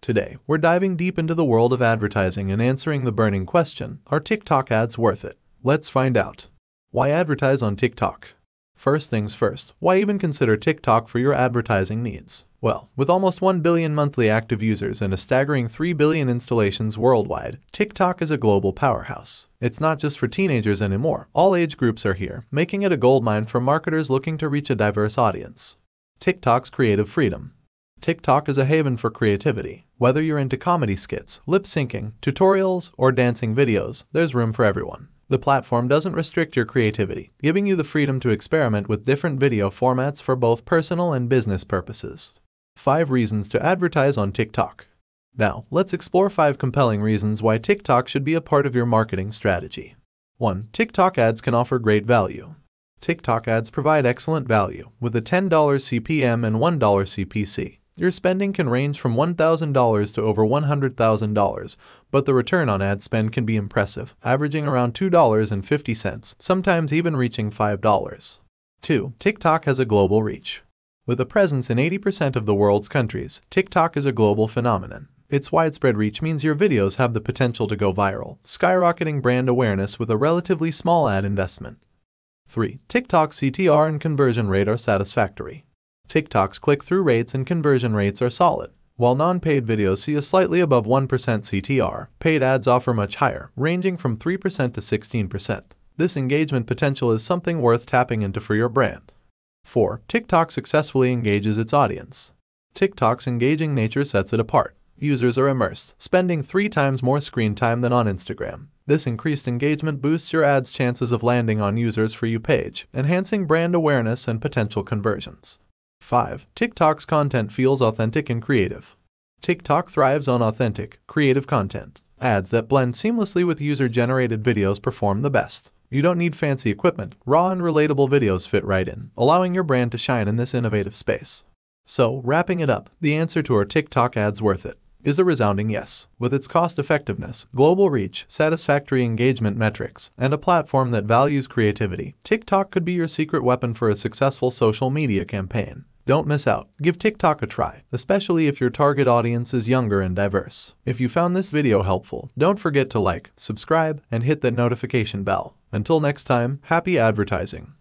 Today, we're diving deep into the world of advertising and answering the burning question, are TikTok ads worth it? Let's find out. Why advertise on TikTok? First things first, why even consider TikTok for your advertising needs? Well, with almost 1 billion monthly active users and a staggering 3 billion installations worldwide, TikTok is a global powerhouse. It's not just for teenagers anymore. All age groups are here, making it a goldmine for marketers looking to reach a diverse audience. TikTok's creative freedom. TikTok is a haven for creativity. Whether you're into comedy skits, lip syncing, tutorials, or dancing videos, there's room for everyone. The platform doesn't restrict your creativity, giving you the freedom to experiment with different video formats for both personal and business purposes. 5 reasons to advertise on TikTok. Now, let's explore 5 compelling reasons why TikTok should be a part of your marketing strategy. 1. TikTok ads can offer great value. TikTok ads provide excellent value, with a $10 CPM and $1 CPC. Your spending can range from $1,000 to over $100,000, but the return on ad spend can be impressive, averaging around $2.50, sometimes even reaching $5. 2. TikTok has a global reach. With a presence in 80% of the world's countries, TikTok is a global phenomenon. Its widespread reach means your videos have the potential to go viral, skyrocketing brand awareness with a relatively small ad investment. 3. TikTok's CTR and conversion rate are satisfactory. TikTok's click-through rates and conversion rates are solid. While non-paid videos see a slightly above 1% CTR, paid ads offer much higher, ranging from 3% to 16%. This engagement potential is something worth tapping into for your brand. 4. TikTok successfully engages its audience. TikTok's engaging nature sets it apart. Users are immersed, spending 3 times more screen time than on Instagram. This increased engagement boosts your ad's chances of landing on users' For You page, enhancing brand awareness and potential conversions. 5. TikTok's content feels authentic and creative. TikTok thrives on authentic, creative content. Ads that blend seamlessly with user-generated videos perform the best. You don't need fancy equipment. Raw and relatable videos fit right in, allowing your brand to shine in this innovative space. So, wrapping it up, the answer to, are TikTok ads worth it? Is a resounding yes. With its cost-effectiveness, global reach, satisfactory engagement metrics, and a platform that values creativity, TikTok could be your secret weapon for a successful social media campaign. Don't miss out. Give TikTok a try, especially if your target audience is younger and diverse. If you found this video helpful, don't forget to like, subscribe, and hit that notification bell. Until next time, happy advertising.